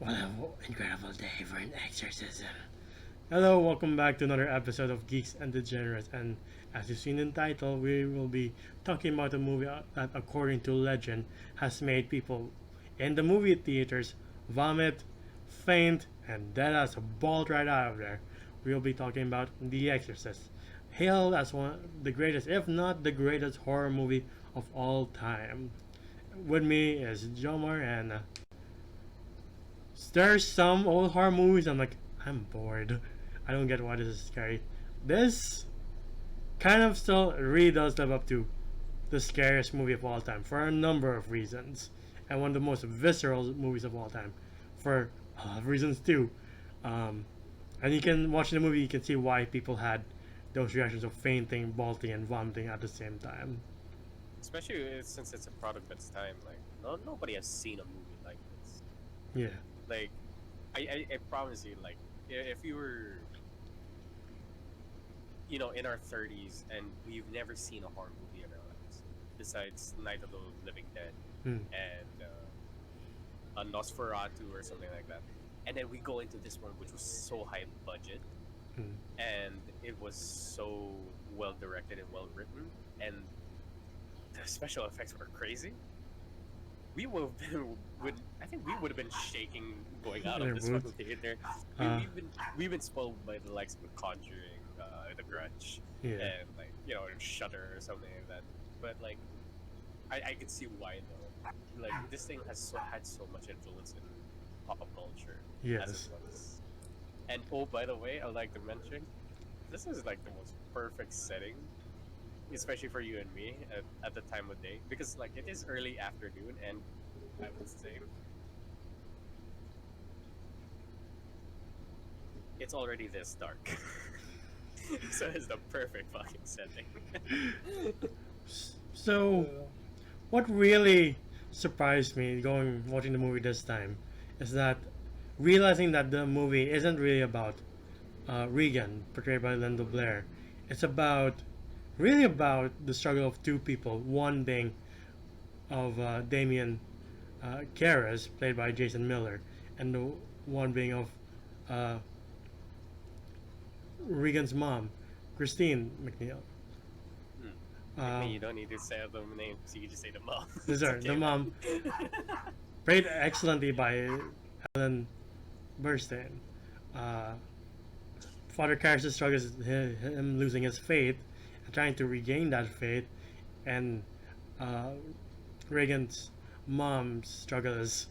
What an incredible day for an exorcism. Hello, welcome back to another episode of Geeks and Degenerates. And as you've seen in the title, we will be talking about a movie that, according to legend, has made people in the movie theaters vomit, faint, and dead as a bolt right out of there. We will be talking about The Exorcist, hailed as one of the greatest, if not the greatest, horror movie of all time. With me is Jomar, and there's some old horror movies I'm bored. I don't get why this is scary. This kind of still really does live up to the scariest movie of all time for a number of reasons, and one of the most visceral movies of all time for a lot of reasons too. Um, and you can watch the movie, you can see why people had those reactions of fainting, bolting, and vomiting at the same time. Especially since it's a product of its time. Like, nobody has seen a movie like this. Yeah. Like, I promise you, like, if you were, in our 30s and we've never seen a horror movie in our lives, besides Night of the Living Dead and a Nosferatu or something like that, and then we go into this one, which was so high budget, and it was so well directed and well written, and the special effects were crazy. We would have been, I think we would have been shaking going out of this fucking theater. We've been spoiled by the likes of The Conjuring, The Grudge, and Shudder or something like that. But like, I could see why though. Like, this thing has had so much influence in pop culture as it was. And oh, by the way, I'd like to mention, this is like the most perfect setting, especially for you and me at the time of day, because like it is early afternoon, and I would say it's already this dark. So it's the perfect fucking setting. So, what really surprised me watching the movie this time is that realizing that the movie isn't really about Regan, portrayed by Linda Blair. It's really about the struggle of two people. One being of Damien Karras, played by Jason Miller, and the one being of Regan's mom, Christine McNeil. You don't need to say the name, so you just say the mom. Sorry, the mom, played excellently by Ellen Burstyn. Father Karras struggles him losing his faith and trying to regain that faith, and Regan's mom's struggle is,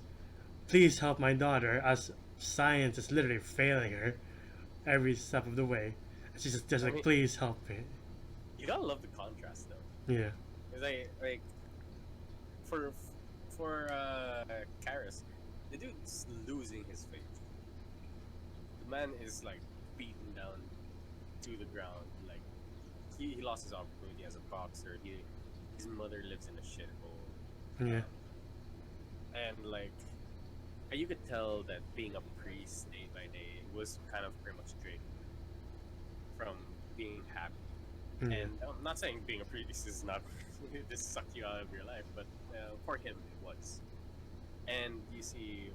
please help my daughter, as science is literally failing her every step of the way. And she's just like, please help me. You gotta love the contrast though. Yeah. It's like for Karras, the dude's losing his faith. The man is like beaten down to the ground. Like he lost his opportunity as a boxer. His mother lives in a shithole. Yeah. And like, you could tell that being a priest day by day was kind of pretty much draining from being happy. And I'm not saying being a priest is not this suck you out of your life, but for him it was. And you see,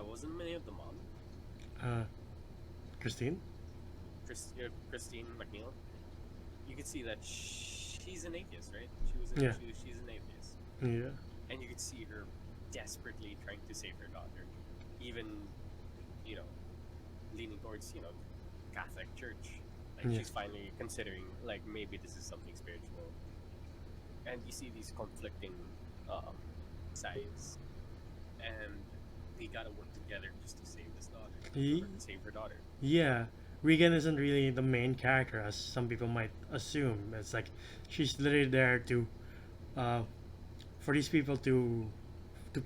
wasn't the name of the mom? Christine. Christine McNeil. You could see that she's an atheist, right? She's an atheist. Yeah. And you could see her desperately trying to save her daughter, even leaning towards Catholic Church. Like she's finally considering like maybe this is something spiritual, and you see these conflicting sides, and they gotta work together just to save this daughter, save her daughter. Yeah, Regan isn't really the main character as some people might assume. It's like she's literally there to, for these people to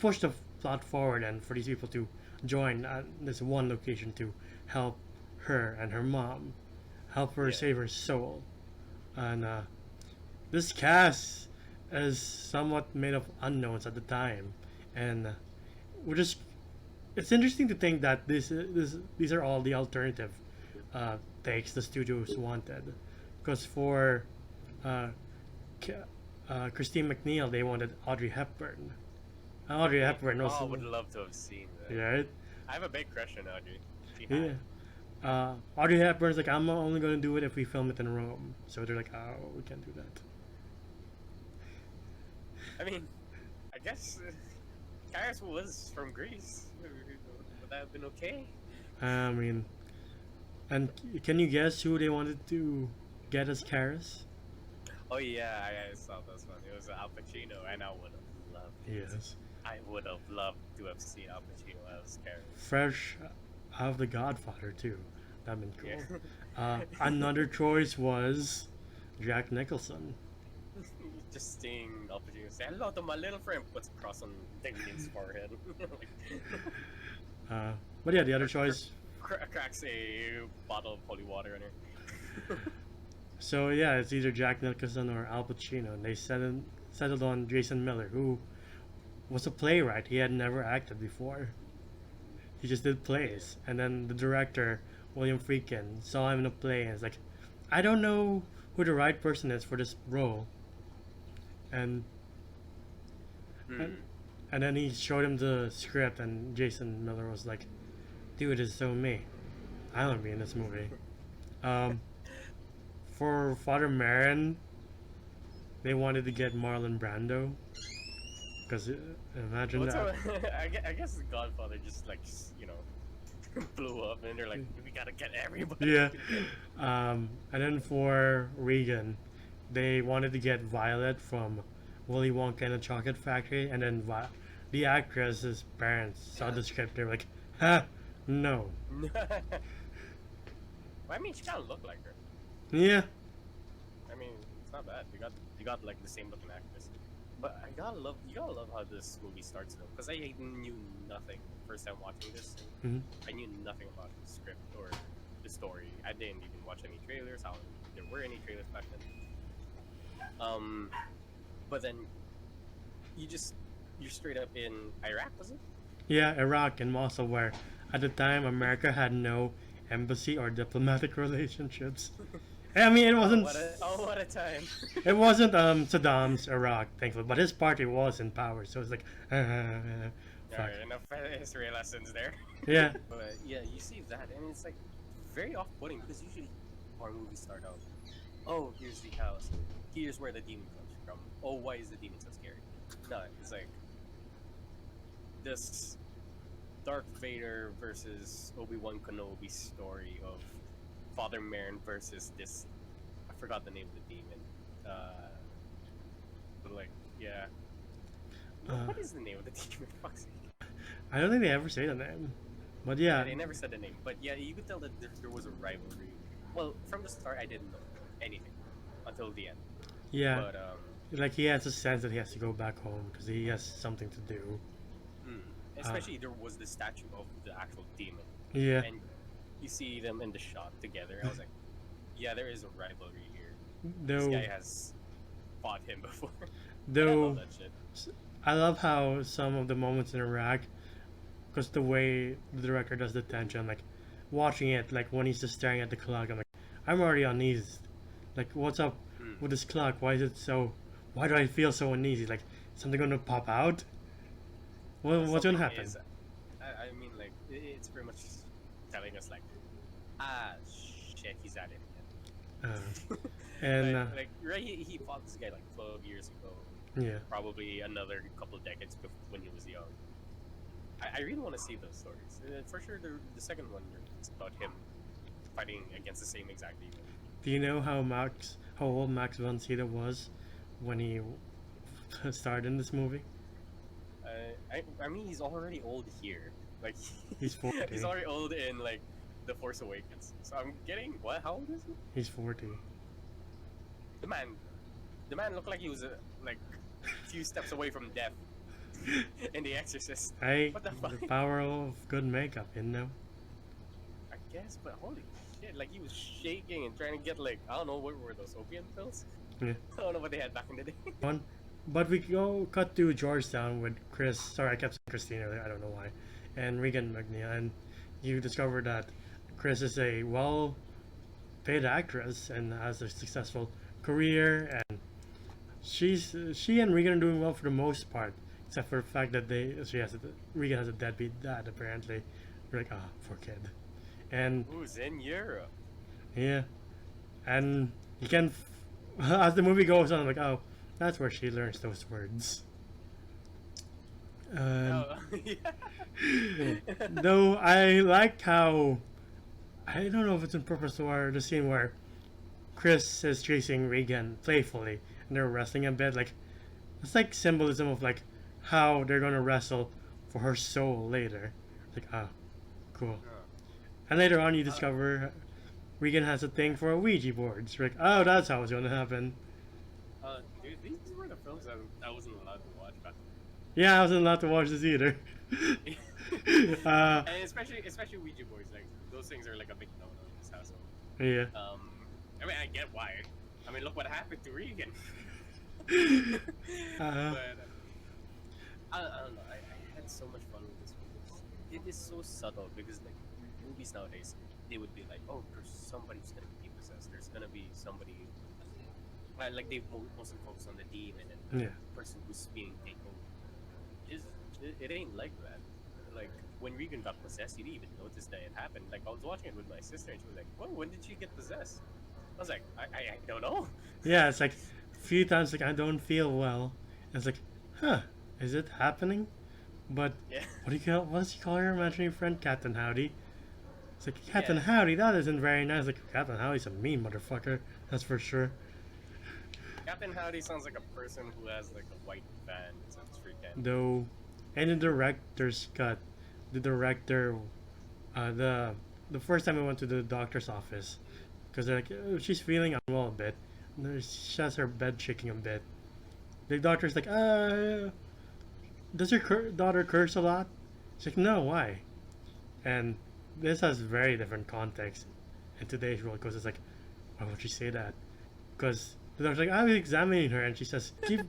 push the plot forward, and for these people to join this one location to help her and her mom. Help her save her soul. And this cast is somewhat made of unknowns at the time, and it's interesting to think that these are all the alternative takes the studios wanted, because for Christine McNeil they wanted Audrey Hepburn Audrey Hepburn Oh, I also. would love to have seen that. Yeah, right? I have a big crush on Audrey. She Yeah. had. Audrey Hepburn's like, I'm only going to do it if we film it in Rome. So they're like, oh, we can't do that. I mean, I guess Kairos was from Greece. Would that have been okay? I mean, and can you guess who they wanted to get as Karis? Oh yeah, I saw this one. It was Al Pacino, and I would have loved it. Yes. I would have loved to have seen Al Pacino as Kairos. Fresh out of The Godfather, too. That'd been cool. Yeah. Another choice was Jack Nicholson. Just seeing Al Pacino say hello to my little friend, puts a cross on Damien's forehead. But yeah, the other choice. Cracks a bottle of holy water in her. So yeah, it's either Jack Nicholson or Al Pacino, and they settled on Jason Miller, who was a playwright. He had never acted before. He just did plays, and then the director William Friedkin saw him in a play and was like, I don't know who the right person is for this role. And and then he showed him the script, and Jason Miller was like, dude, it's so me. I want to be in this movie. For Father Marin, they wanted to get Marlon Brando. Because imagine that. I guess The Godfather just like, you know, blew up, and they're like, we gotta get everybody. Yeah. And then for Regan, they wanted to get Violet from Willy Wonka and the Chocolate Factory, and then the actress's parents saw the script. They were like, "Ha, no." Well, I mean, she kind of looked like her. Yeah. I mean, it's not bad. You got like the same looking actress. But you gotta love how this movie starts though, because I knew nothing first time watching this. I knew nothing about the script or the story. I didn't even watch any trailers. How there were any trailers back then. But then you're straight up in Iraq, was it? Yeah, Iraq and Mosul, where at the time America had no embassy or diplomatic relationships. I mean, it wasn't. What a time! It wasn't Saddam's Iraq, thankfully, but his party was in power, so it's like. Alright, enough history lessons there. Yeah. But yeah, you see that, and it's like very off-putting because usually horror movies start out, oh, here's the house, here's where the demon comes from. Oh, why is the demon so scary? No, it's like this Darth Vader versus Obi-Wan Kenobi story of Father Marin versus this, I forgot the name of the demon. But like, yeah. What is the name of the demon? Fuck's sake. I don't think they ever say the name, but yeah. They never said the name, but yeah, you could tell that there was a rivalry. Well, from the start, I didn't know anything until the end. Yeah. But like he has a sense that he has to go back home because he has something to do. Especially there was the statue of the actual demon. Yeah. And you see them in the shot together. I was like, yeah, there is a rivalry here. Though, this guy has fought him before. Though, I love that shit. I love how some of the moments in Iraq, because the way the director does the tension, like watching it, like when he's just staring at the clock, I'm like, I'm already uneasy. Like, what's up with this clock? Why do I feel so uneasy? Like, something gonna pop out? What's gonna happen? I mean, like, it's pretty much telling us, like, shit, he's at it again. And like right, he fought this guy like 12 years ago. Yeah. Probably another couple of decades when he was young. I really want to see those stories. For sure, the second one is about him fighting against the same exact demon. Do you know how old Max von Sydow was when he starred in this movie? I mean, he's already old here. Like He's 40. he's already old in like The Force Awakens. So I'm getting what? How old is he? He's 40. The man looked like he was like a few steps away from death in The Exorcist. Hey, What the fuck? the power of good makeup, you know? I guess, but holy shit, like he was shaking and trying to get like, I don't know, what were those, opium pills? Yeah. I don't know what they had back in the day. But we cut to Georgetown with Chris. Sorry, I kept saying Christine earlier. I don't know why. And Regan McNeil, and you discover that Chris is a well-paid actress and has a successful career, and she and Regan are doing well for the most part. except for the fact that Regan has a deadbeat dad apparently. We're like, poor kid, and Who's in Europe? yeah, and you can, as the movie goes on, I'm like, oh, that's where she learns those words. Oh, yeah. Though I like how, I don't know if it's on purpose or the scene where Chris is chasing Regan playfully and they're wrestling a bit. Like, it's like symbolism of like how they're gonna wrestle for her soul later. Like, cool. And later on, you discover Regan has a thing for Ouija boards. You're like, oh, that's how it's gonna happen. Dude, these were the films I wasn't allowed to watch back Yeah, I wasn't allowed to watch this either. and especially Ouija boards, like those things are like a big no-no in this household. Yeah. I mean, I get why. I mean, look what happened to Regan. But I don't know. I had so much fun with this movie. It is so subtle because like movies nowadays, they would be like, oh, there's somebody who's gonna be possessed. There's gonna be somebody. Like they mostly focus on the demon and the person who's being taken over. It ain't like that. Like when Regan got possessed, you didn't even notice that it happened. Like I was watching it with my sister, and she was like, "Well, when did she get possessed?" I was like, I don't know. Yeah, it's like a few times like I don't feel well. And it's like, is it happening? But Yeah. what does he call her imaginary friend? Captain Howdy. It's like, Captain Howdy, that isn't very nice. Like, Captain Howdy's a mean motherfucker, that's for sure. Captain Howdy sounds like a person who has like a white van since freaking. Though, and the director's cut, the director, the first time I went to the doctor's office, because they're like, oh, she's feeling unwell a bit. And she has her bed shaking a bit. The doctor's like, does your daughter curse a lot? She's like, no, why? And this has very different context in today's world, because it's like, why would you say that? Because the doctor's like, I was examining her, and she says, keep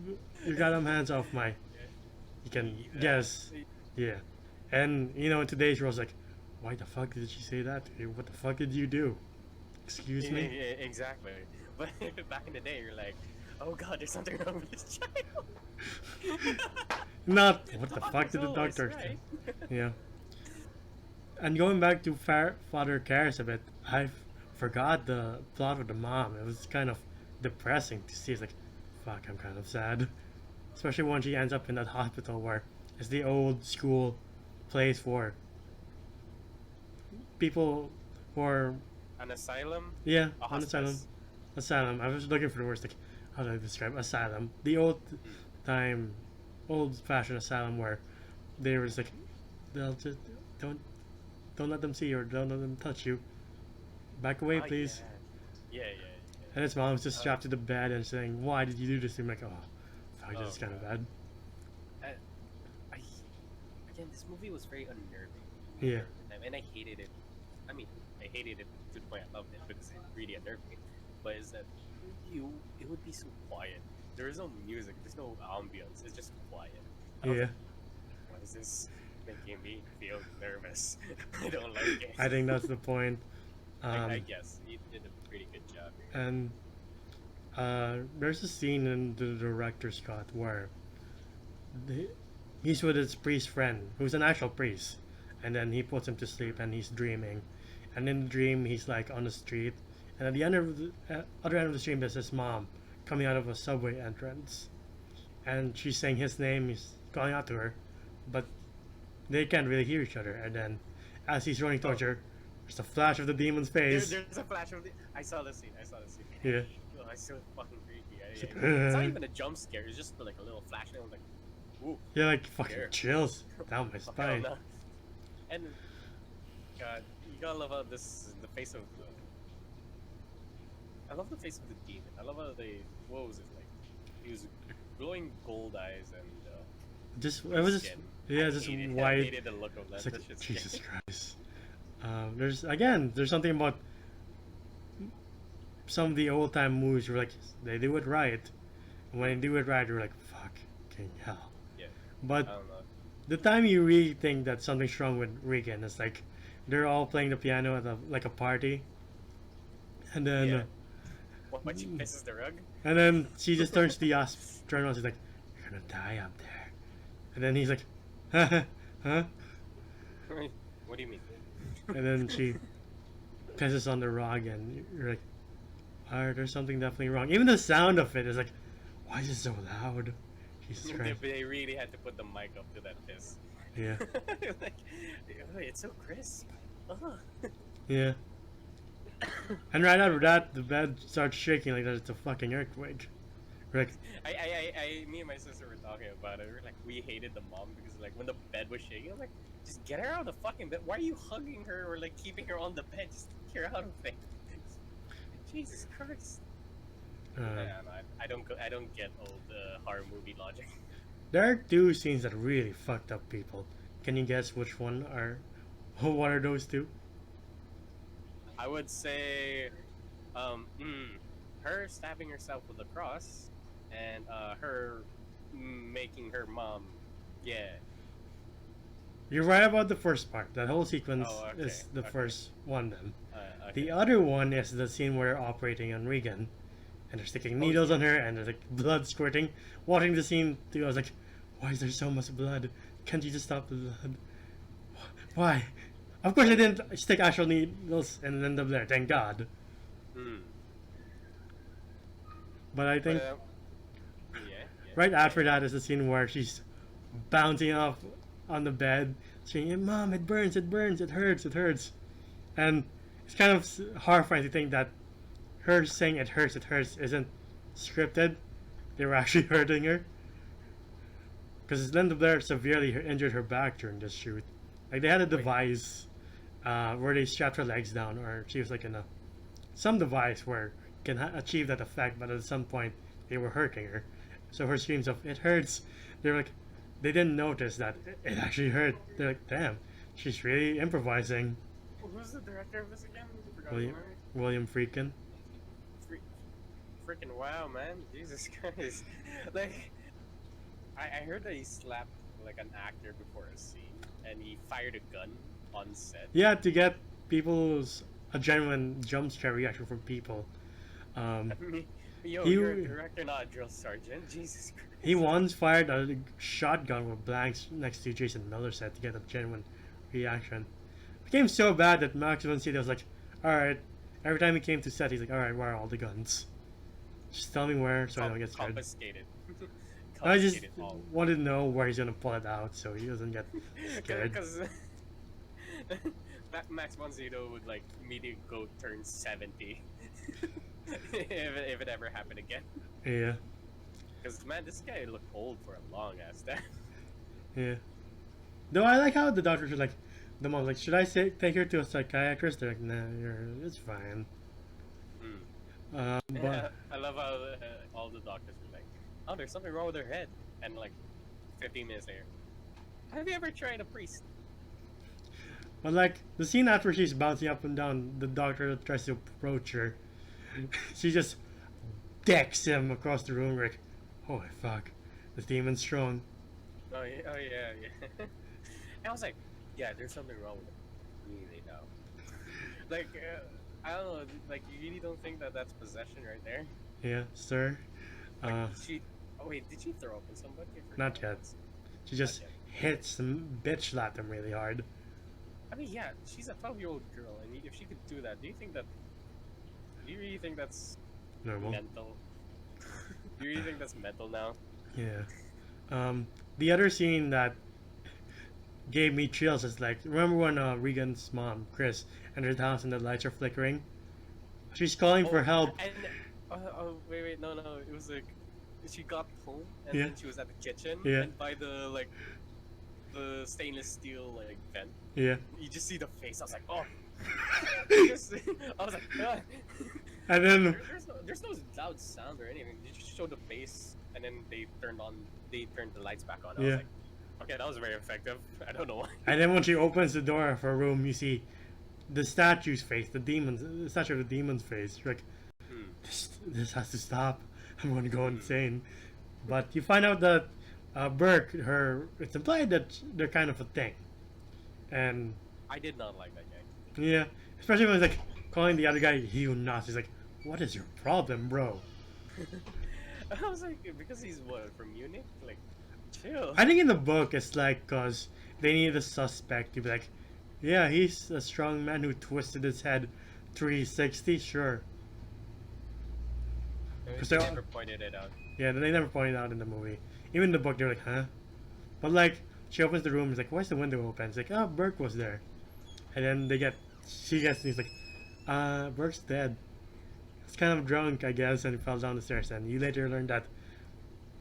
your goddamn hands off my... You can guess. Yeah. And, you know, in today's world, it's like, why the fuck did she say that? What the fuck did you do? Excuse me? Yeah, exactly. But back in the day, you're like, oh god, there's something wrong with this child. Not, what the fuck did the doctor right. do? Yeah. And going back to Father Cares a bit, I forgot the plot with the mom. It was kind of depressing to see. It's like, fuck, I'm kind of sad. Especially when she ends up in that hospital where it's the old school place for people who are... An asylum? Yeah, A an asylum. hospice. Asylum. I was looking for the words, like, how do I describe asylum? The old-fashioned asylum where they were just like, they'll just, don't let them see you or don't let them touch you. Back away, please. Yeah. And his mom's just strapped to the bed and saying, why did you do this to me? I'm like, oh, fuck, this is kind of bad. Again, this movie was very unnerving. Yeah. And I hated it. I mean, I hated it to the point I loved it because it really unnerved me. But is that it would be so quiet. There is no music. There's no ambience. It's just quiet. Yeah. Like, why is this making me feel nervous? I don't like it. I think that's the point. I guess he did a pretty good job here. And there's a scene in the director's cut where he's with his priest friend, who's an actual priest, and then he puts him to sleep and he's dreaming. And in the dream, he's like on the street, and at the other end of the street, there's his mom coming out of a subway entrance, and she's saying his name. He's calling out to her, but they can't really hear each other. And then, as he's running towards her, there's a flash of the demon's face. There's a flash of the. I saw the scene. Yeah. Oh, it's so fucking creepy. It's like, It's not even a jump scare. It's just like a little flash, and I was like, ooh. Yeah, like fucking There. chills down my Hell spine. no. And God, you gotta love how this the face of the. I love the face of the demon. I love how they. What was it like? He was glowing gold eyes and. Just it was just skin. yeah, I just hated, I white. hated the look of that. It's That like shit's Jesus scary. Christ. There's something about some of the old time movies where like they do it right, and when they do it right, you're like fucking hell. Yeah. But I don't know. the time you really think that something's wrong with Regan is like they're all playing the piano at a party, and then Yeah. What she pisses the rug? and then she just turns to the astronaut. She's like, "You're gonna die up there," and And then he's like, huh? What do you mean? And then she pisses on the rug, and you're like, alright, there's something definitely wrong. Even the sound of it is like, why is it so loud? Jesus Christ. They really had to put the mic up to that piss. Yeah. Like, it's so crisp. Yeah. And right after that, the bed starts shaking like that it's a fucking earthquake. Like, Me and my sister were talking about it. We were like, we hated the mom because like when the bed was shaking, I'm like, just get her out of the fucking bed. Why are you hugging her or like keeping her on the bed? Just get her out of it. Jesus Christ. I don't get old horror movie logic. there are two scenes that really fucked up people. Can you guess which one are? What are those two? I would say, her stabbing herself with a cross, and her making her mom, yeah. You're right about the first part. That whole sequence okay, is the first one. Then Okay. the other one is the scene where they're operating on Regan, and they're sticking needles on her, and there's like blood squirting. Watching the scene too, I was like, why is there so much blood? Can't you just stop the blood? Why? Of course, I didn't stick actual needles and end up there. Thank God. But I think right after that is the scene where she's bouncing off on the bed, saying, "Mom, it burns, it burns, it hurts, it hurts," and it's kind of horrifying to think that her saying "it hurts, it hurts" isn't scripted. They were actually hurting her, because Linda Blair severely injured her back during this shoot. Like they had a device where they strapped her legs down, or she was like in some device where can achieve that effect, but at some point they were hurting her. So her screams of "it hurts," they're like, they didn't notice that it actually hurt. They're like, damn, she's really improvising. Who's the director of this again? William Friedkin. Freaking wow, man! Jesus Christ! Like, I heard that he slapped like an actor before a scene, and he fired a gun on set. Yeah, to get people's a genuine jump scare reaction from people. You're a director, not a drill sergeant. Jesus Christ. He once fired a shotgun with blanks next to Jason Miller's set to get a genuine reaction. It became so bad that Max von Sydow was like, alright, every time he came to set, he's like, alright, where are all the guns? Just tell me where so I don't get scared. Confiscated. I just wanted to know where he's gonna pull it out so he doesn't get scared. Because Max von Sydow would like immediately go turn 70 if it ever happened again. Yeah. Because man, this guy looked old for a long ass time. Yeah. Though I like how the doctors are like, the mom's like, should I take her to a psychiatrist? They're like, nah, it's fine. But I love how all the doctors were like, oh, there's something wrong with her head. And like 15 minutes later, have you ever tried a priest? But like the scene after she's bouncing up and down, the doctor tries to approach her. She just decks him across the room. Like, holy fuck, this demon's strong. Oh yeah. And I was like, yeah, there's something wrong with it. Really now. Like, I don't know. Like, you really don't think that that's possession right there? Yeah, sir. Like, oh wait, did she throw up on somebody? Not yet. She just hits and bitch slapped him really hard. I mean, yeah, she's a 12-year-old girl, and if she could do that, do you really think that's normal? Mental? Do you really think that's mental now? Yeah. The other scene that gave me chills is like, remember when Regan's mom, Chris, entered the house and the lights are flickering? She's calling for help. And wait, no, it was like she got home and then she was at the kitchen and by the stainless steel like vent. Yeah. You just see the face. I was like, oh. I was like, God. And then there's no loud sound or anything. They just showed the face and then they turned the lights back on. I was like, okay, that was very effective. I don't know why. And then when she opens the door of her room, you see the statue's face, the statue of the demon's face. You're like, this has to stop. I'm going to go insane. But you find out that Burke, it's implied that they're kind of a thing. And I did not like that guy. Yeah, especially when he's like calling the other guy you nuts. He's like, what is your problem, bro? I was like, because he's what, from Munich? Like, chill. I think in the book it's like because they need a suspect to be like, yeah, he's a strong man who twisted his head 360, sure. Because They never pointed it out. yeah, they never pointed out in the movie. Even in the book, they're like, huh? But like, she opens the room, it's like, why's the window open? It's like, oh, Burke was there. And then she gets, he's like, Burke's dead. He's kind of drunk, I guess, and he fell down the stairs. And you later learn that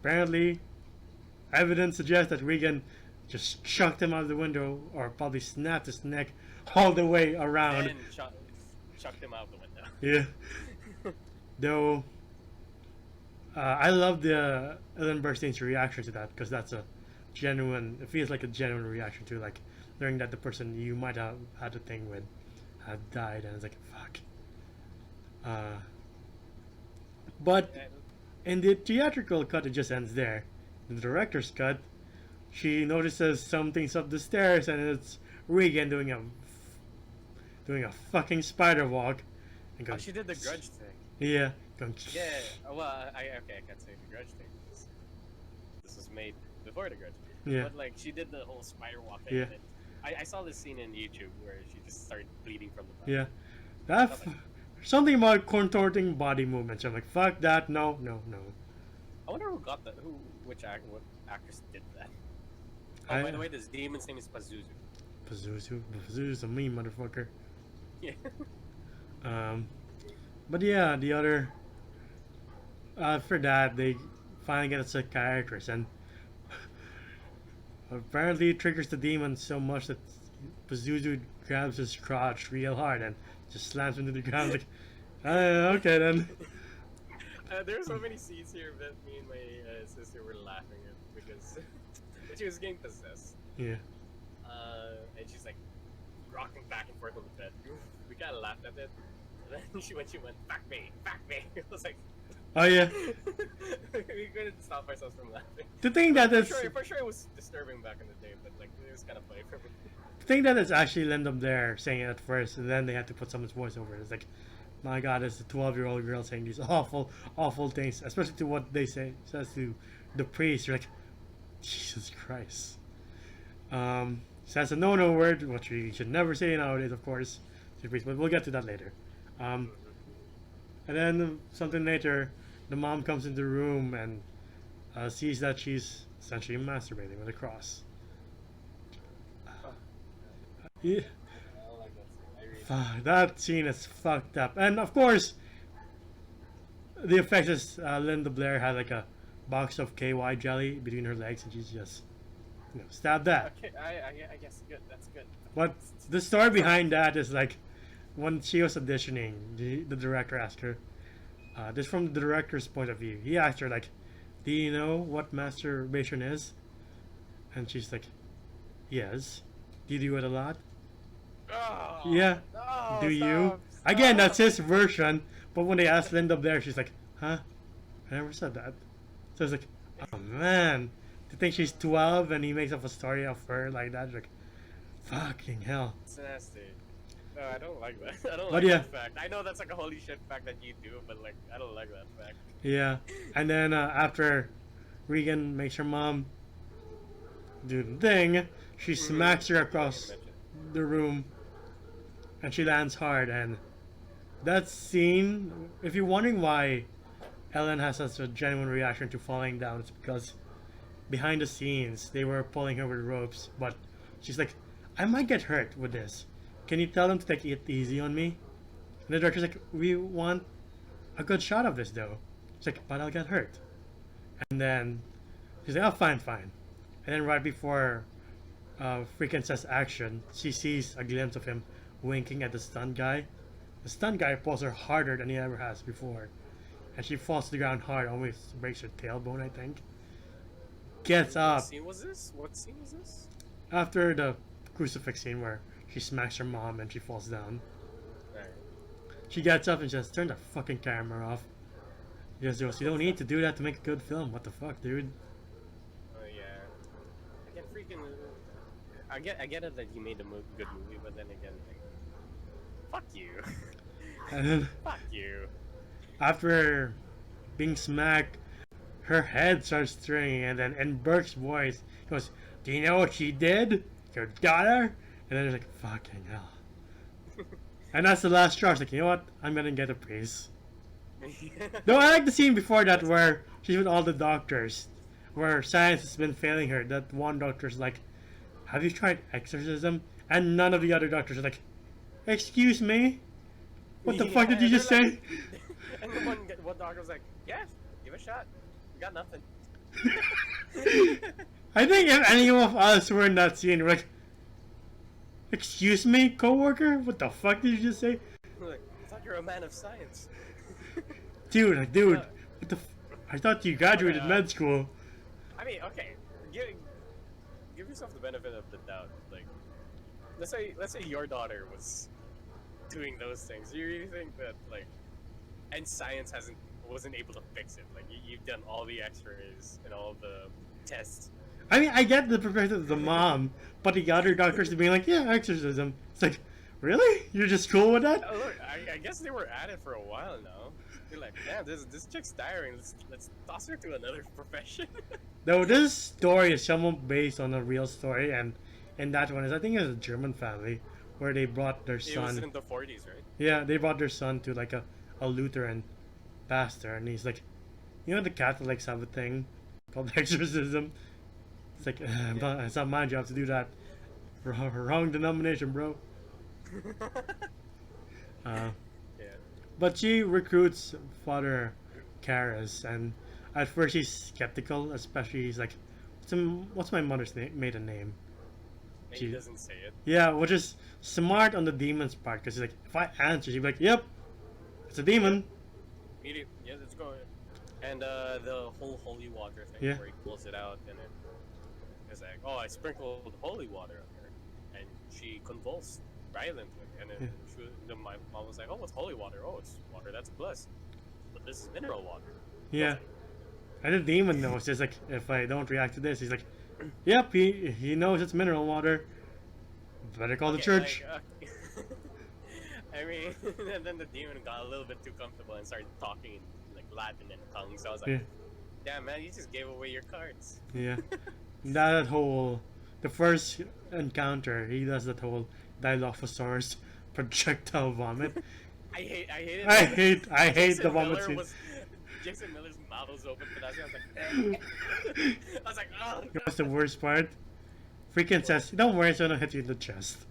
apparently evidence suggests that Regan just chucked him out of the window, or probably snapped his neck all the way around. And chucked him out the window. Yeah. Though, I love the Ellen Burstyn's reaction to that, because that's a genuine, it feels like a genuine reaction to like learning that the person you might have had a thing with had died, and it's like, fuck. But in the theatrical cut, it just ends there. In the director's cut, she notices something's up the stairs, and it's Regan doing a fucking spider walk. And Oh, she did the grudge thing. Yeah. Going, Yeah, well, I can't say the grudge thing. This was made before the grudge. Yeah. But like, she did the whole spider walk thing. Yeah. And I saw this scene in YouTube where she just started bleeding from the Yeah. back. Something about contorting body movements. I'm like, fuck that. No. I wonder who got that. What actress did that? Oh, by the way, this demon's name is Pazuzu. Pazuzu's a meme, motherfucker. Yeah. But yeah, the other. For that, they finally get a psychiatrist, and apparently it triggers the demon so much that Pazuzu grabs his crotch real hard and just slams him to the ground. Like, okay then. There are so many scenes here that me and my sister were laughing at because she was getting possessed. Yeah. And she's like rocking back and forth on the bed. We kind of laughed at it. And then she went, back me. I was like, Oh yeah. we couldn't stop ourselves from laughing. The thing that is, For sure it was disturbing back in the day, but like it was kind of funny for me. the thing that is actually Linda Blair saying it at first, and then they had to put someone's voice over it. It's like, my God, it's a 12-year-old girl saying these awful, awful things, especially to what they says to the priest. You're like, Jesus Christ. Says a no-no word, which we should never say nowadays, of course, to the priest, but we'll get to that later. And then something later, the mom comes into the room and sees that she's essentially masturbating with a cross. Yeah. That scene is fucked up. And of course, the effect is Linda Blair had like a box of KY jelly between her legs, and she's just, stabbed that. Okay, I guess good. That's good. But the story behind that is like, when she was auditioning, the director asked her, this from the director's point of view. He asked her like, do you know what masturbation is? And she's like, yes. Do you do it a lot? Oh, Yeah. No, Do stop, you? stop. Again, that's his version. But when they asked Linda Blair, she's like, huh? I never said that. So it's like, oh man. To think she's 12 and he makes up a story of her like that. Like, fucking hell. It's nasty. No, I don't like that. I don't But like yeah. that fact. I know that's like a holy shit fact that you do, but like, I don't like that fact. Yeah. And then after Regan makes her mom do the thing, she smacks her across the room and she lands hard. And that scene, if you're wondering why Ellen has such a genuine reaction to falling down, it's because behind the scenes they were pulling her with ropes, but she's like, I might get hurt with this. Can you tell them to take it easy on me? And the director's like, we want a good shot of this though. She's like, but I'll get hurt. And then she's like, oh, fine. And then right before freaking says action, she sees a glimpse of him winking at the stunt guy. The stunt guy pulls her harder than he ever has before. And she falls to the ground hard, almost breaks her tailbone, I think. Gets up. What scene was this? After the crucifix scene where she smacks her mom and she falls down. Right. She gets up and just turn the fucking camera off. She goes, you don't need to do that to make a good film. What the fuck, dude? Oh yeah. I get freaking. I get it that you made a good movie, but then again, like, fuck you. And then Fuck you. after being smacked, her head starts stirring, and then in Burke's voice, he goes, "Do you know what she did? Your daughter?" And then he's like, "Fucking hell." And that's the last straw. She's like, "You know what? I'm gonna get a priest." No, I like the scene before that where she's with all the doctors, where science has been failing her. That one doctor's like, "Have you tried exorcism?" And none of the other doctors are like, "Excuse me? What the fuck did you just say?" And the one doctor was like, "Yes, give it a shot. We got nothing." I think if any of us were in that scene, we're like, "Excuse me, coworker? What the fuck did you just say?" Like, I thought you were a man of science. Dude, what the I thought you graduated med school. I mean, okay, give yourself the benefit of the doubt. Like, let's say your daughter was doing those things. Do you really think that, like, and science wasn't able to fix it? Like, you've done all the X-rays and all the tests. I mean, I get the perspective of the mom, but the other doctors being like, "Yeah, exorcism." It's like, really? You're just cool with that? Look, I guess they were at it for a while now. They're like, "Yeah, this chick's tiring. Let's toss her to another profession." Though this story is somewhat based on a real story, and that one is, I think it's a German family where they brought their son. It was in the 40s, right? Yeah, they brought their son to like a Lutheran pastor, and he's like, "You know, the Catholics have a thing called exorcism." It's like, it's not my job to do that. Wrong denomination, bro. Yeah. But she recruits Father Karras, and at first he's skeptical, especially he's like, "What's my mother's maiden name?" And he doesn't say it. Yeah, which is smart on the demon's part, because he's like, if I answer, she'd be like, "Yep, it's a demon." Yeah, let's go. And the whole holy water thing, Yeah. where he pulls it out, and then it's like, "Oh, I sprinkled holy water on her," and she convulsed violently, and then my mom was like, "Oh, what's holy water? Oh, it's water that's blessed, but this is mineral water." Yeah. And the demon knows. It's like, if I don't react to this, he's like, "Yep, he knows it's mineral water. Better call the church." Like, I mean, and then the demon got a little bit too comfortable and started talking in like Latin and tongues. So I was like, Yeah. "Damn, man, you just gave away your cards." Yeah. The first encounter, he does that whole Dilophosaurus projectile vomit. I hate it. I hate the vomit scene. Jason Miller's mouth was open for that. I was like, "Oh." That's the worst part. Freaking says, "Don't worry, it's gonna hit you in the chest."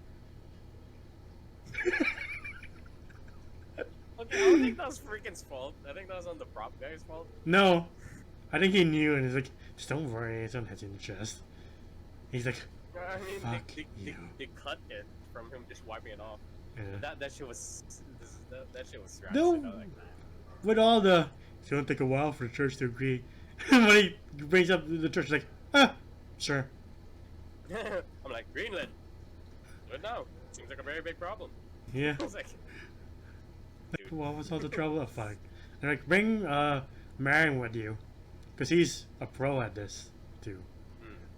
Okay, I don't think that was Freakin's fault. I think that was on the prop guy's fault. No, I think he knew, and he's like, "Just don't worry, it's gonna hit you in the chest." He's like, I mean, "Fuck you." they cut it from him just wiping it off. Yeah. That shit was that shit was rancid. No. I was like, With all the, it's gonna take a while for the church to agree. When he brings up the church, like, sure. I'm like, Greenland. Do it now. Seems like a very big problem. Yeah. I was like, dude. What was all the trouble? Fuck. They're like, bring Marion with you, because he's a pro at this too.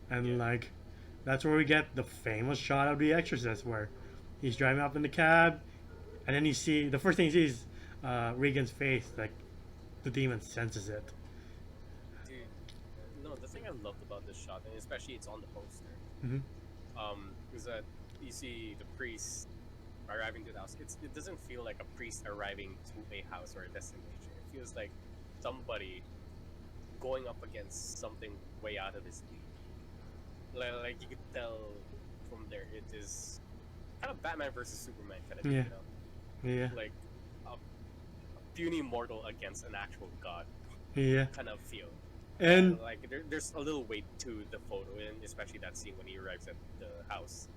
And like, that's where we get the famous shot of The Exorcist, where he's driving up in the cab, and then the first thing he sees Regan's face, like the demon senses it. Dude, no, the thing I loved about this shot, and especially it's on the poster, is that you see the priest arriving to the house. It doesn't feel like a priest arriving to a house or a destination. It feels like somebody going up against something way out of his league. Like you could tell from there, it is kind of Batman versus Superman kind of thing, Yeah. you know? Yeah. Like a puny mortal against an actual god Yeah. kind of feel. And Like there's a little weight to the photo, and especially that scene when he arrives at the house.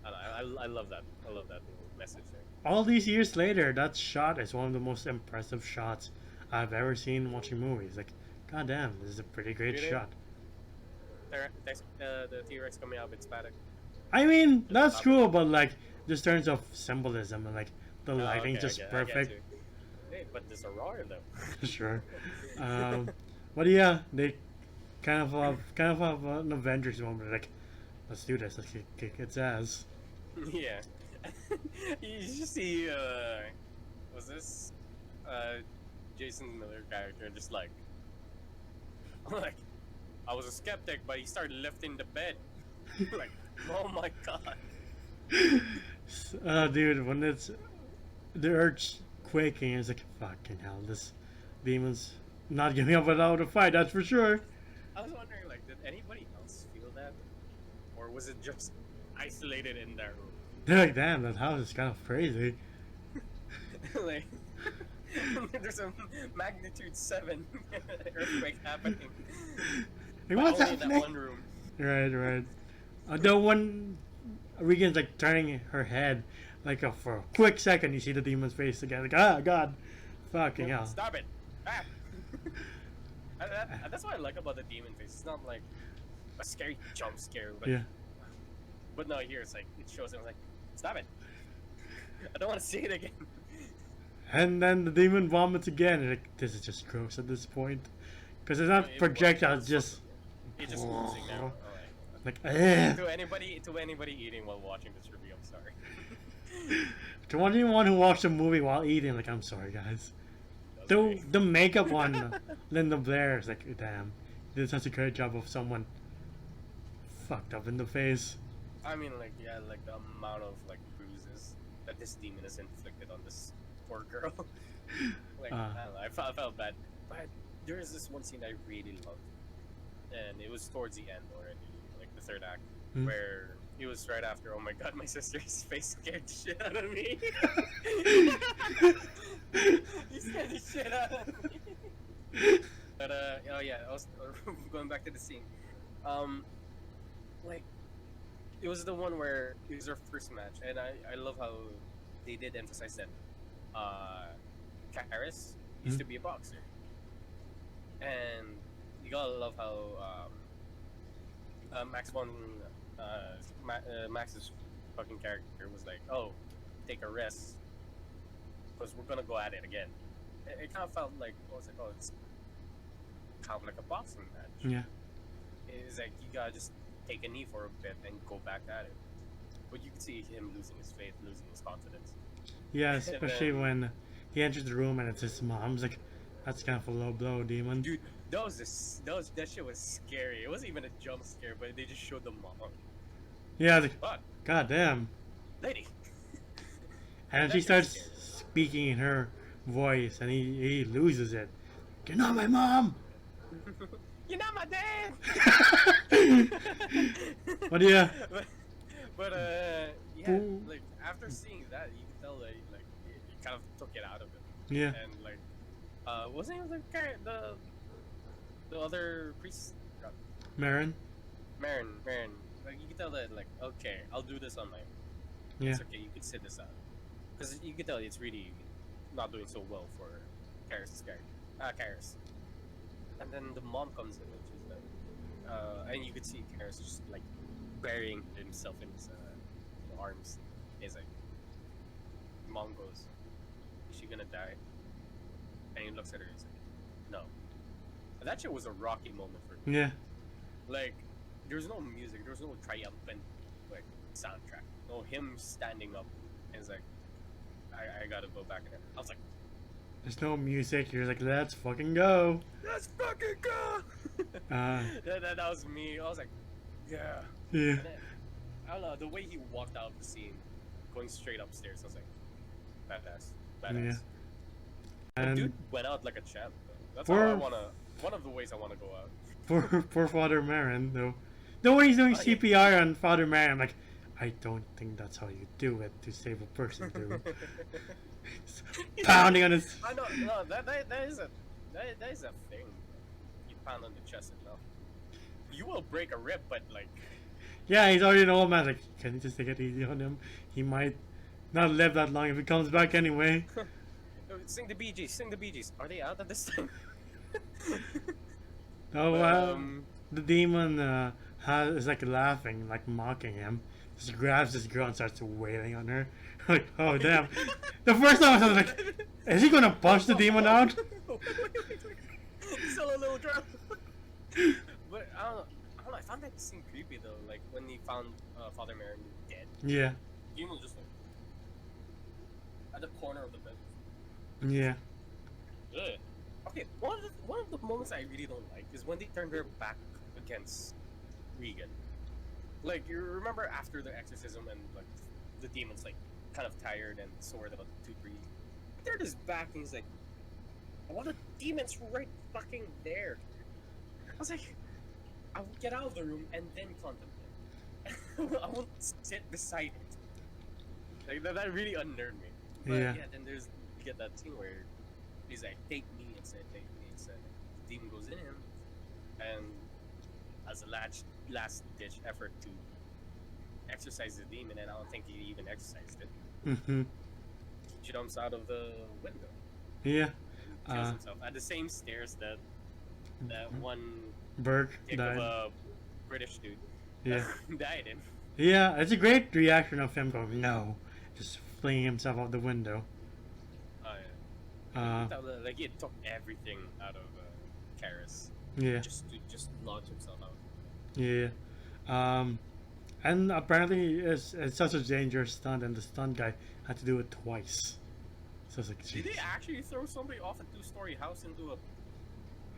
And I love that. I love that little message there. all these years later, that shot is one of the most impressive shots I've ever seen watching movies. Like, goddamn, this is a pretty great Really? shot. The T-Rex coming out with static. I mean, that's cool, but like, just in terms of symbolism and like the lighting, Okay, just I get perfect. you. Hey, but there's a roar though. Sure. But yeah, they kind of have an Avengers moment. Like, let's do this. Let's kick its ass. Yeah. You just see, was this Jason Miller character just like I'm like, I was a skeptic, but he started lifting the bed. Like, oh my god. Dude, when it's the earth quaking, it's like fucking hell. This demon's not giving up without a fight. That's for sure. I was wondering, like, did anybody else feel that, or was it just isolated in that room? They're like, damn, that house is kind of crazy. Like, there's a magnitude 7 earthquake happening. Like, what's only in happening? that one room. Right. The one Regan's like turning her head, like for a quick second, you see the demon's face again. Like, ah, God, fucking hell. Stop it! Ah. That's what I like about the demon face. It's not like a scary jump scare. But, Yeah. But no, here it's like it shows him like, stop it! I don't want to see it again. And then the demon vomits again. And like, this is just gross at this point, because it's not projectiles, just. It's just oozing now. Like, eh. To anybody eating while watching this review, I'm sorry. To anyone who watched the movie while eating, like, I'm sorry, guys. The makeup on Linda Blair is like, damn, did such a great job of someone fucked up in the face. I mean, like, yeah, like the amount of like bruises that this demon has inflicted on this poor girl. Like, I don't know, I felt bad, but there is this one scene I really loved, and it was towards the end already, like the third act, where it was right after. Oh my god, my sister's face scared the shit out of me. He scared the shit out of me. But oh yeah, I was going back to the scene. Like, it was the one where it was our first match, and I love how they did emphasize that Karis used to be a boxer, and you gotta love how Max's fucking character was like, oh, take a rest, because we're gonna go at it again. It kind of felt like, what was it called? It's kind of like a boxing match. Yeah. It's like you gotta just take a knee for a bit and go back at it. But you could see him losing his faith, losing his confidence. Yeah, especially when he enters the room and it's his mom's like, that's kind of a low blow, demon. Dude, that shit was scary. It wasn't even a jump scare, but they just showed the mom. Yeah, like, Fuck, god damn. lady. And she starts speaking in her voice, and he loses it. You're not my mom. You're not my dad. But yeah. But yeah, like after seeing that, you could tell that like it kind of took it out of him. Yeah. And like, wasn't he the other priest? Marin. Marin. Like you could tell that like, okay, I'll do this on my own. Yeah. It's okay, you can sit this out. Because you can tell it's really not doing so well for Karis' character. Karis. And then the mom comes in, which is like, and you could see Karis just like burying himself in his arms. He's like, mom goes, is she gonna die? And he looks at her and he's like, no. And that shit was a rocky moment for me. Yeah. Like, there's no music, there's no triumphant like soundtrack. No, him standing up and it's like, I gotta go back in there. I was like, there's no music. You're like, let's fucking go. let's fucking go. That was me. I was like, yeah. Yeah. And then, I don't know, the way he walked out of the scene, going straight upstairs, I was like, badass. Yeah. The And dude went out like a champ. Though. That's how I wanna. One of the ways I wanna go out. for Father Marin though, the way he's doing CPR on Father Marin, I'm like, I don't think that's how you do it to save a person, dude. Pounding on his. I know, no, that is a thing. You pound on the chest enough, you will break a rib, but like. Yeah, he's already an old man. Like, can you just take it easy on him? He might not live that long if he comes back anyway. Sing the Bee Gees. Sing the Bee Gees. Are they out at this time? Oh, the demon is like laughing, like mocking him. Just grabs this girl and starts wailing on her. Like, oh damn! The first time I was like, is he gonna punch the demon out? Still a little drunk. But I don't know. I found that scene creepy though. Like when he found Father Marin dead. Yeah. Demon was just like at the corner of the bed. Yeah. Ugh. Okay, one of the moments I really don't like is when they turn their back against Regan. Like, you remember after the exorcism and like the demon's like kind of tired and sore about to breathe. He turned his back and he's like, "Well, the demon's right fucking there." I was like, I will get out of the room and then contemplate. I won't sit beside it. Like that really unnerved me. But yeah, then you get that scene where he's like, "Take me instead, take me instead." The demon goes in him, and as a last ditch effort to exorcise the demon, and I don't think he even exorcised it. Mm-hmm. He jumps out of the window. Yeah. Kills himself at the same stairs that one Burke dick died. of a British dude died in. Yeah, it's a great reaction of him going no, just flinging himself out the window. Oh yeah. Like it took everything out of Karras. Yeah. Just to launch himself out. Yeah. And apparently it's such a dangerous stunt, and the stunt guy had to do it twice. So it's like, did they actually throw somebody off a 2-story house into a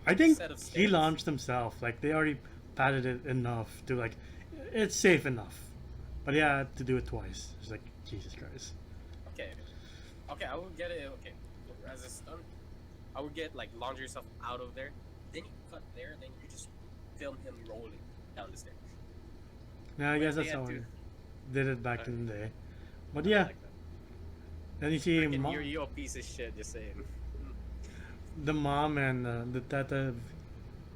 I think set of stairs? he launched himself. Like, they already padded it enough to, like, it's safe enough. But yeah, I had to do it twice. It's like, Jesus Christ. Okay, I would get it. Okay, as a stunt, I would get like launch yourself out of there, then you cut there, then you just film him rolling down the stairs. Yeah, I guess They that's had how to. I did it back in the day. But I yeah, like that. then you see You're a piece of shit. Just saying. the mom and the detective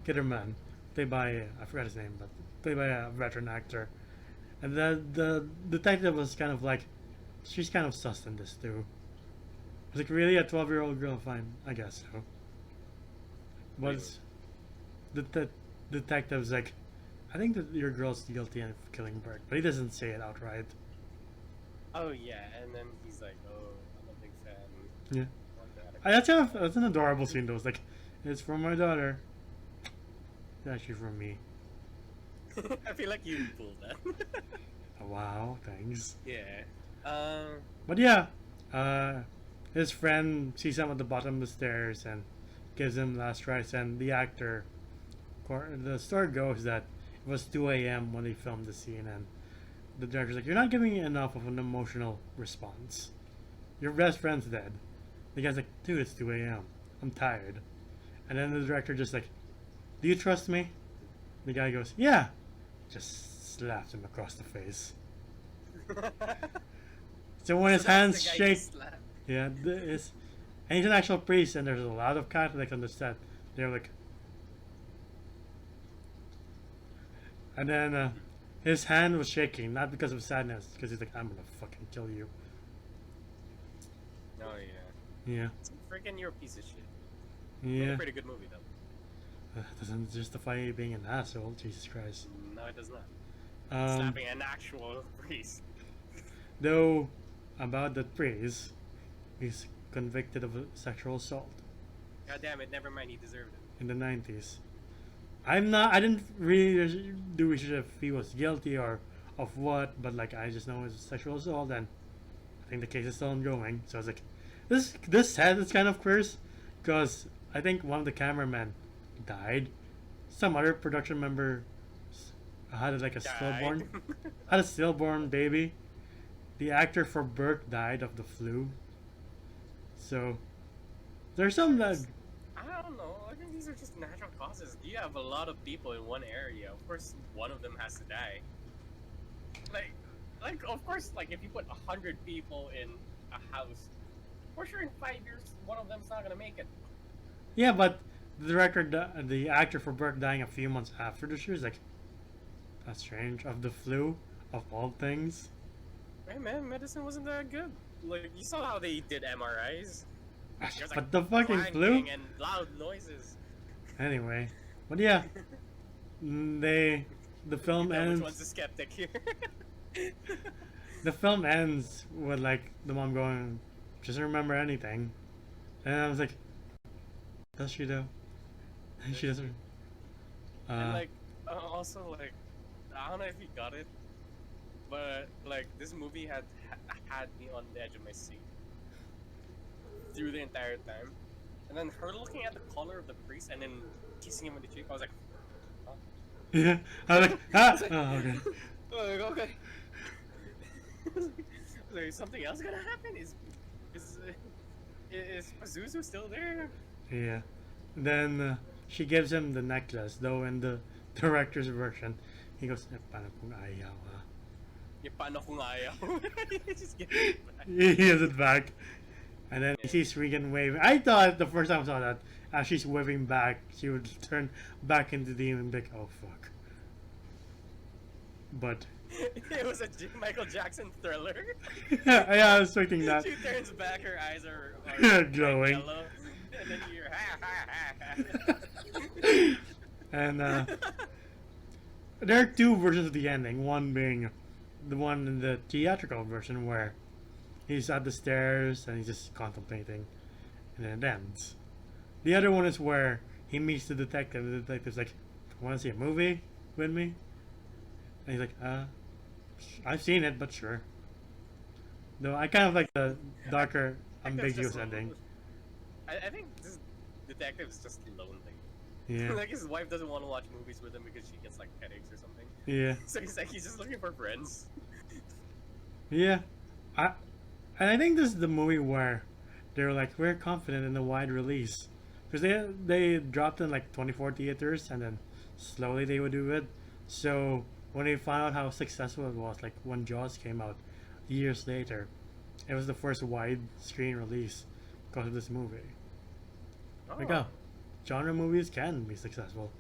Kitterman, played by I forgot his name, but played by a veteran actor. And the detective was kind of like, she's kind of sus in this too. I was like, really, a 12-year-old girl? Fine, I guess so. But the detective's like, I think that your girl's guilty of killing Burke, but he doesn't say it outright. Oh yeah, and then he's like, "Oh, I'm a big fan." Yeah. That's an adorable scene though. It's like, it's from my daughter. It's actually from me. I feel like you pulled that. Oh, wow, thanks. Yeah. But yeah, his friend sees him at the bottom of the stairs and gives him last rites. And the actor, the story goes that it was 2 a.m. when they filmed the scene, and the director's like, "You're not giving me enough of an emotional response. Your best friend's dead." The guy's like, "Dude, it's 2 a.m. I'm tired." And then the director just like, "Do you trust me?" The guy goes, "Yeah." Just slaps him across the face. So when his hands shake, yeah, and he's an actual priest, and there's a lot of Catholics on the set. They're like, and then his hand was shaking, not because of sadness, because he's like, "I'm gonna fucking kill you." Oh yeah. Yeah. Freaking, you're a piece of shit. Yeah. Pretty good movie though. Doesn't justify you being an asshole. Jesus Christ. No, it does not. Slapping an actual priest. Though, about that priest, he's convicted of a sexual assault. God damn it! Never mind. He deserved it. In the 90s. I didn't really do research if he was guilty or of what, but like I just know it's a sexual assault, and I think the case is still ongoing. So I was like, this set is kind of cursed, because I think one of the cameramen died. Some other production member had like a stillborn baby. The actor for Burke died of the flu. So there's some that I don't know. I think these are just natural causes. You have a lot of people in one area. Of course, one of them has to die. Like of course, like if you put 100 people in a house, for sure in 5 years, one of them's not gonna make it. Yeah, but the director, the actor for Burke dying a few months after the shoot is like, that's strange. Of the flu, of all things. Hey man, medicine wasn't that good. Like you saw how they did MRIs. There's, But the fucking flu. And loud noises. Anyway, but yeah, the film ends. Which one's the skeptic here? The film ends with like the mom going, "She doesn't remember anything," and I was like, "Does she though?" She doesn't. And like, also like, I don't know if you got it, but like this movie had me on the edge of my seat through the entire time. And then her looking at the collar of the priest and then kissing him on the cheek. I was like, huh? Yeah, I was like, ah, like, oh, okay. okay. Like, something else gonna happen? Is Pazuzu still there? Yeah. Then she gives him the necklace, though in the director's version, he goes, eh, paano kung ayaw, ha? Yeah, paano kung ayaw? Just give it back. He gives it back. And then he Yeah. sees Regan waving. I thought the first time I saw that, as she's waving back, she would turn back into the demon and be like, oh fuck. But It was a Michael Jackson Thriller. yeah, I was expecting that. She turns back, her eyes are Glowing. yellow, and then you're ha. And there are two versions of the ending. One being the one in the theatrical version where he's at the stairs and he's just contemplating, and then it ends. The other one is where he meets the detective. The detective's like, "Want to see a movie with me?" And he's like, I've seen it, but sure." Though I kind of like the darker, I think that's ambiguous just- ending. I think this detective's just lonely. Yeah, Like his wife doesn't want to watch movies with him because she gets like headaches or something. yeah, So he's just looking for friends. yeah. And I think this is the movie where they were like, we're confident in the wide release, because they dropped in like 24 theaters and then slowly they would do it. So when they found out how successful it was, like when Jaws came out years later, it was the first wide screen release because of this movie. Oh. Like, oh, genre movies can be successful,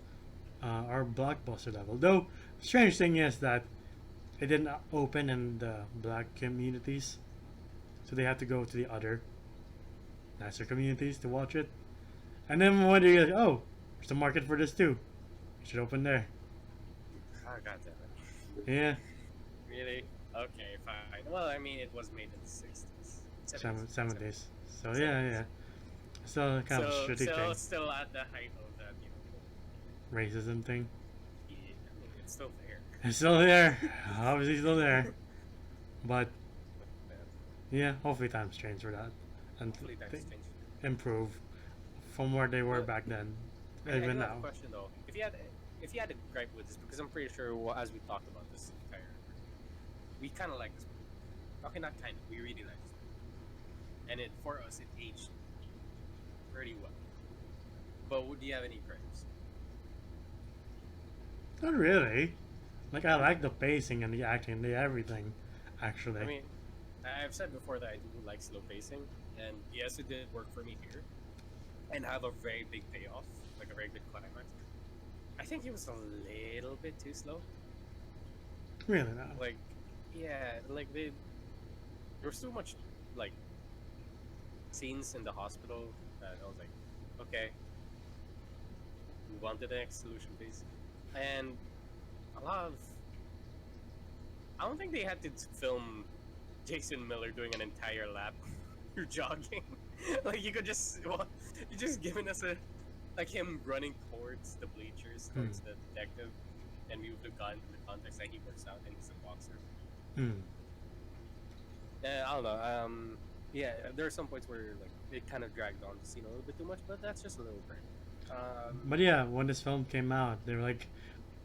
or blockbuster level. Though, strange thing is that it didn't open in the black communities, so they had to go to the other nicer communities to watch it. And then when you're like, oh, there's a market for this too, it should open there. Oh, God damn it. Yeah, Really? Okay, fine. Well, I mean, it was made in the 60s. 70s. So yeah. Still kind of a shitty thing. Still at the height of that, you know. Racism thing. Yeah, I mean, it's still there. It's still there. Obviously still there. But yeah, hopefully times change for that. And Hopefully that's they changed. improve from where they were Well, back then. I do Even have now. a question though. If you had a gripe with this, because I'm pretty sure as we talked about this entire, we kind of like this movie. Okay, not kind of. We really like this movie, and for us it aged pretty well. But would you have any gripes? Not really. Like, I like the pacing and the acting, the everything, actually. I mean, I've said before that I do like slow pacing, and yes, it did work for me here, and have a very big payoff, like a very good climax. I think it was a little bit too slow. Really not. Like, yeah, like there was too much like scenes in the hospital that I was like, okay, move on to the next solution, please. And a lot of, I don't think they had to film Jason Miller doing an entire lap through jogging. Like you could just, well, you just giving us a, like him running towards the bleachers, towards the detective, and we would have gotten to the context that he works out and he's a boxer. I don't know. Yeah, there are some points where like it kind of dragged on the scene a little bit too much, but that's just a little bit. But yeah, when this film came out, they were like,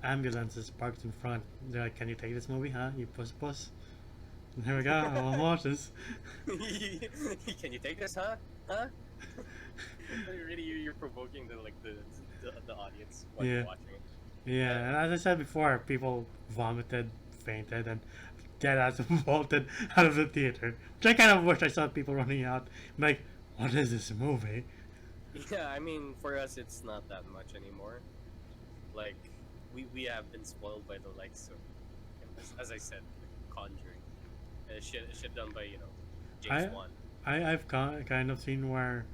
ambulances parked in front. They're like, can you take this movie, huh? You puss. And here we go, I'll watch this. Can you take this, huh? Huh? Really, you're provoking the audience while you're watching it. Yeah, and as I said before, people vomited, fainted, and dead ass bolted out of the theater. Which I kind of wish I saw people running out. I'm like, what is this movie? Yeah, I mean, for us, it's not that much anymore. Like, we have been spoiled by the likes of, as I said, Conjuring. Shit done by, James Wan. I've kind of seen where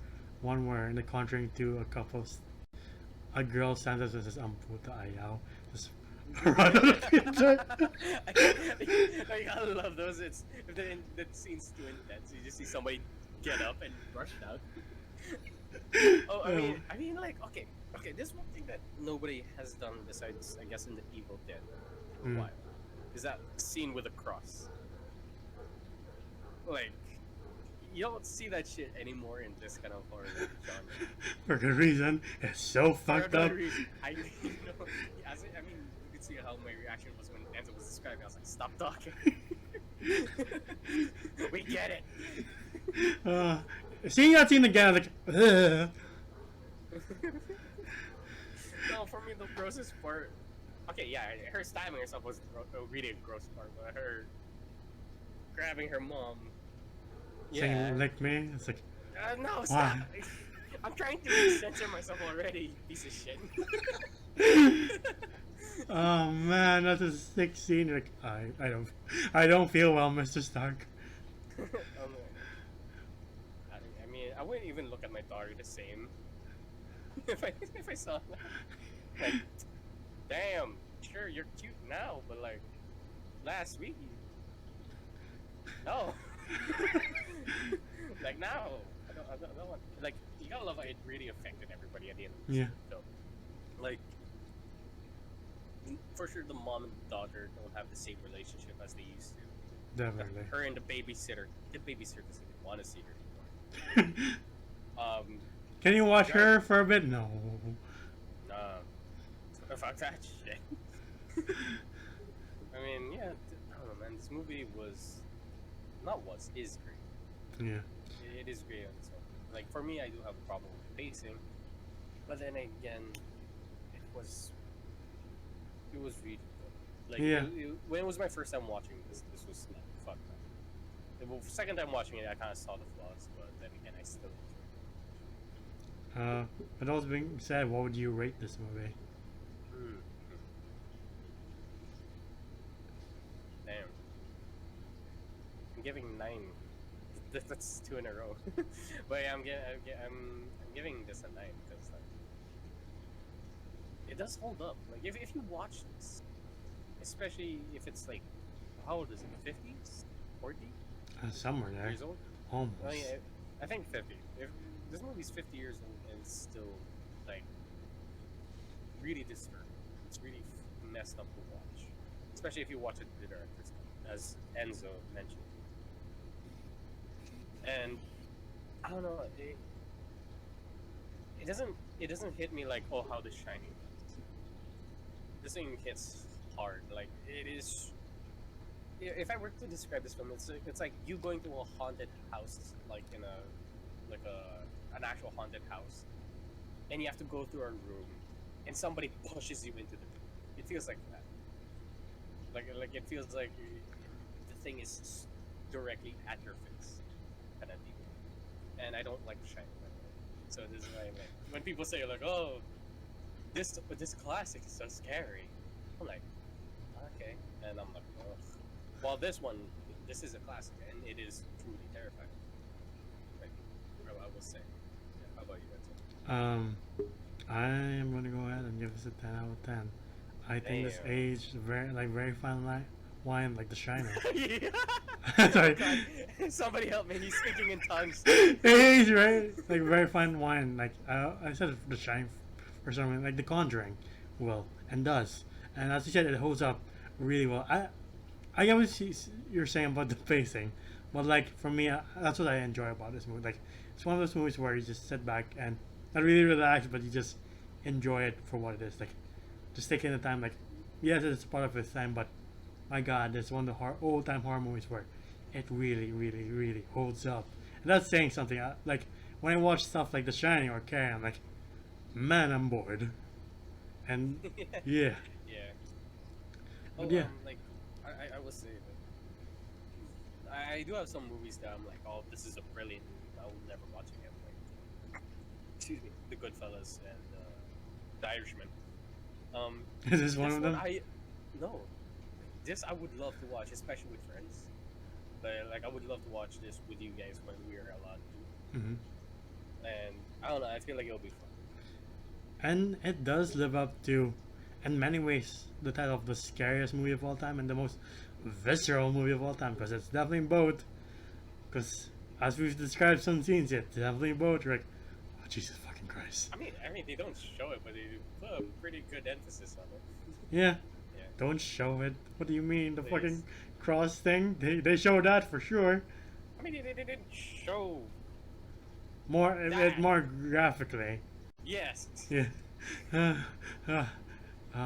in The Conjuring 2, a girl stands up and says, puta ayaw. Just run out of the theater. I gotta love those. If the scene's too intense, you just see somebody get up and rush out. Oh, I mean, like, okay, this one thing that nobody has done besides, I guess, in the Evil Dead for a while, is that scene with a cross. Like, you don't see that shit anymore in this kind of horror genre. For good reason. It's so For fucked a up. good reason. I mean, you could see how my reaction was when Enzo was describing. I was like, "Stop talking." We get it. Seeing that scene again, I was like, ugh. No, for me the grossest part. Okay, yeah, her stabbing herself was really a gross part, but her grabbing her mom. Saying lick me. It's like, no, stop. I'm trying to censor myself already, piece of shit. oh man, that's a sick scene. Like, I don't feel well, Mr. Stark. I mean, I wouldn't even look at my daughter the same if I saw that. Like, damn, sure you're cute now, but like last week, no. Like now, I don't want. Like, you gotta love how it really affected everybody at the end of the film. Like, for sure, the mom and the daughter don't have the same relationship as they used to. Definitely. Her and the babysitter doesn't even want to see her anymore. Can you watch her for a bit? No. Nah. Fuck that shit. I mean, yeah, I don't know, man. This movie is great. Yeah. It is great on its own. Like, for me, I do have a problem with the pacing, but then again, it was really good. Like, yeah. When it was my first time watching this was not fun. The second time watching it, I kind of saw the flaws, but then again, I still enjoyed it. But all being said, what would you rate this movie? Damn. I'm giving 9. That's 2 in a row. But yeah, I'm giving this a 9 because like, it does hold up. Like if you watch this, especially if it's like, how old is it? 50s, 40? Somewhere there. Years old. Almost. Oh yeah, I think 50. If this movie's 50 years old and it's still like really disturbing, it's really messed up to watch. Especially if you watch it the director's cut, as Enzo mentioned. And I don't know, it doesn't hit me like, oh, how The Shining does. This thing hits hard. Like, it is. If I were to describe this film, it's like you going to a haunted house, like in an actual haunted house, and you have to go through a room, and somebody pushes you into the room. It feels like that. Like it feels like the thing is directly at your face, kind of deep. And I don't like The Shining that way. So this is why, like, when people say like, "Oh, this classic is so scary," I'm like, okay, and I'm like, oh. Well, this is a classic, and it is truly terrifying. Like, I will say. Yeah, how about you, Benson? I am gonna go ahead and give this a 10 out of 10. I think this aged very fine wine, like The Shining. Sorry. God, somebody help me! He's speaking in tongues. It aged like very fine wine. Like I said, The Shining or something, like The Conjuring, will and does. And as you said, it holds up really well. I get what you're saying about the pacing, but like for me, that's what I enjoy about this movie. Like, it's one of those movies where you just sit back and not really relax, but you just enjoy it for what it is. Like, just taking the time. Like, yes, it's part of its time, but my God, it's one of the old-time horror movies where it really holds up. And that's saying something. Like, when I watch stuff like The Shining or Carrie, I'm like, man, I'm bored. And yeah. Yeah. But yeah. Like, I would say that I do have some movies that I'm like, oh, this is a brilliant movie. I will never watch again. Like, excuse me, The Goodfellas and The Irishman. Is this one of them? No. This I would love to watch, especially with friends. But like, I would love to watch this with you guys when we are allowed to. Mm-hmm. And I don't know. I feel like it'll be fun. And it does live up to, in many ways, the title of the scariest movie of all time and the most visceral movie of all time, because it's definitely both. Because as we've described some scenes, it's definitely both. You're like, oh, Jesus fucking Christ. I mean, they don't show it, but they put a pretty good emphasis on it. Yeah. Don't show it. What do you mean? The Please. fucking cross thing? They show that for sure. I mean, they didn't show more graphically. Yes. Yeah. Oh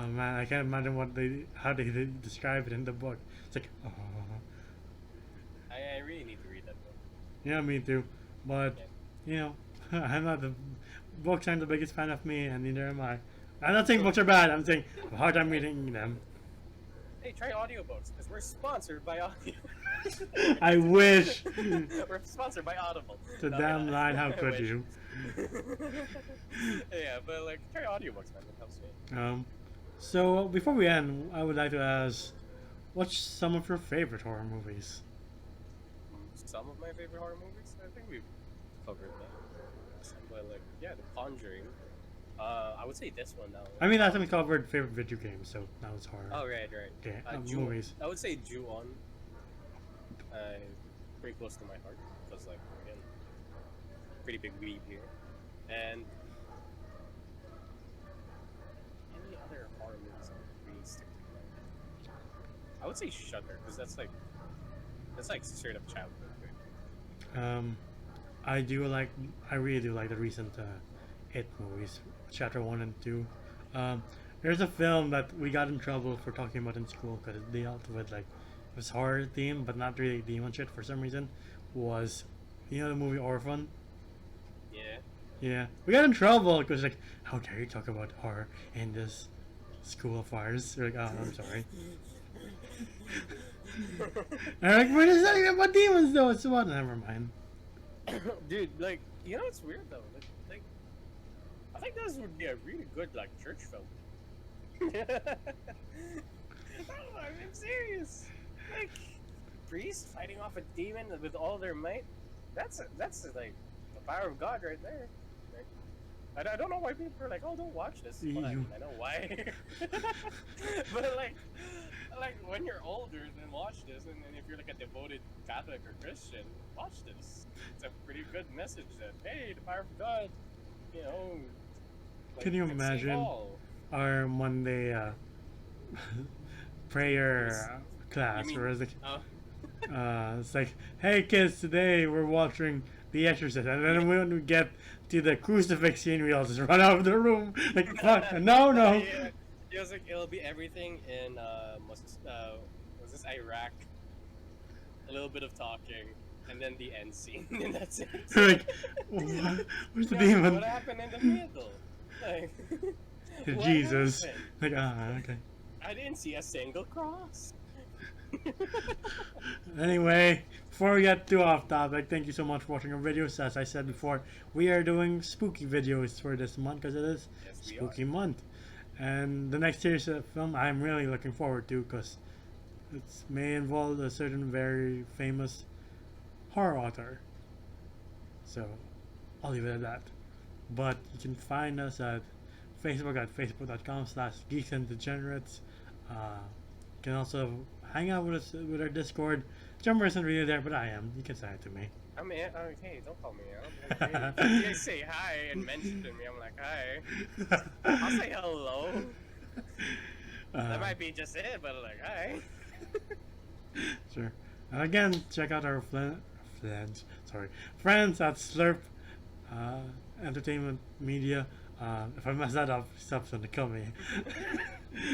man, I can't imagine how they describe it in the book. It's like, oh. I really need to read that book. Yeah, me too. But you know, I'm not the books aren't the biggest fan of me, and neither am I. I'm not saying books are bad. I'm saying I have a hard time reading them. Hey, try audiobooks because we're sponsored by Audio. I wish. We're sponsored by Audible. The damn line, how could you? Yeah, but like try audiobooks, man. It helps me. So before we end, I would like to ask, what's some of your favorite horror movies? Some of my favorite horror movies, I think we've covered that. But like, yeah, The Conjuring. I would say this one now. I mean, last time we covered favorite video games, so now it's horror. Oh right. Okay, Movies. I would say Ju-on. Pretty close to my heart because like again, pretty big weeb here. And any other horror movies that really stick to my mind? I would say Shudder because that's like straight up childhood. Right? I really do like the recent It movies, Chapter 1 and 2. There's a film that we got in trouble for talking about in school because it dealt with like it was horror theme, but not really demon shit for some reason. Was the movie Orphan? Yeah. Yeah, we got in trouble because like, how dare you talk about horror in this school of ours? We're like, oh, I'm sorry. And I'm like, we're just talking about demons though. It's what? Never mind. Dude, like, it's weird though. Like, I think this would be a really good like church film. I'm serious. Like, priests fighting off a demon with all their might. That's like the power of God right there. Like, I don't know why people are like, oh, don't watch this. Well, I know why. But like when you're older, then watch this, and then if you're like a devoted Catholic or Christian, watch this. It's a pretty good message that hey, the power of God, like, can you imagine our Monday prayer class where it's like, it's like, hey kids, today we're watching The Exorcist, and then when we get to the crucifix scene, we all just run out of the room like, fuck, no. Yeah. It was like it'll be everything in was this Iraq? A little bit of talking, and then the end scene, and that's it. Like, what? Where's the demon? What happened in the middle? Like, Jesus. Happened? Like, okay. I didn't see a single cross. Anyway, before we get too off topic, thank you so much for watching our videos. As I said before, we are doing spooky videos for this month because it is spooky month. And the next series of film I'm really looking forward to because it may involve a certain very famous horror author. So I'll leave it at that. But you can find us at Facebook at facebook.com/geeksanddegenerates. You can also hang out with us with our Discord. Jumper isn't really there, but I am. You can say it to me. I mean, hey, don't call me out. If you guys say hi and mention me, I'm like, hi. I'll say hello. That might be just it, but like, hi. Sure. Again, check out our friends at Slurp Entertainment Media. If I mess that up, stop to kill me.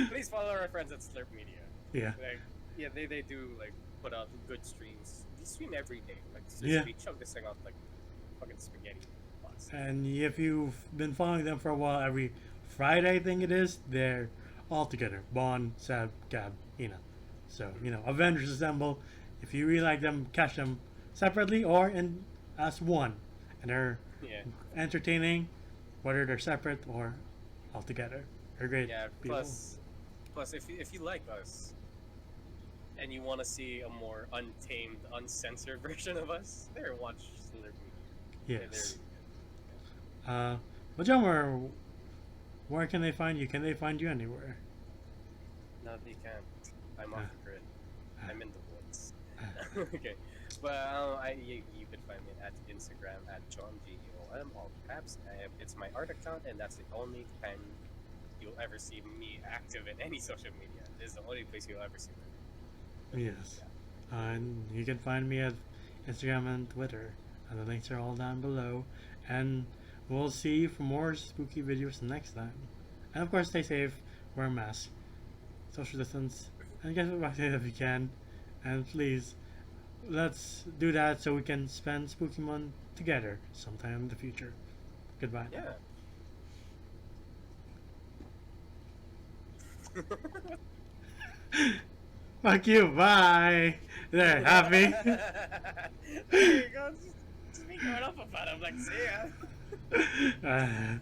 Please follow our friends at Slurp Media. Yeah. Like, yeah, they do like put out good streams. They stream every day. Like, we chug this thing out like fucking spaghetti. And if you've been following them for a while, every Friday I think it is, they're all together. Bon, Seb, Gab, Ina. So, Avengers Assemble. If you really like them, catch them separately or as one. And they're entertaining, whether they're separate or all together. They're great people. Plus, if you like us and you want to see a more untamed, uncensored version of us, there, watch Slurp Media. Yes. But John, where can they find you? Can they find you anywhere? No, they can't. I'm off the grid. I'm in the woods. Okay. But you can find me at Instagram at JohnGeom, all caps. It's my art account, and that's the only time you'll ever see me active in any social media. This is the only place you'll ever see me. Yes. And you can find me at Instagram, and Twitter. And the links are all down below. And we'll see you for more spooky videos next time. And of course, stay safe, wear a mask, social distance, and get vaccinated if you can. And please, let's do that so we can spend Spooky Month together sometime in the future. Goodbye. Yeah. Fuck you, bye! There, happy? There you go. Just me going up about it. I'm like, see ya.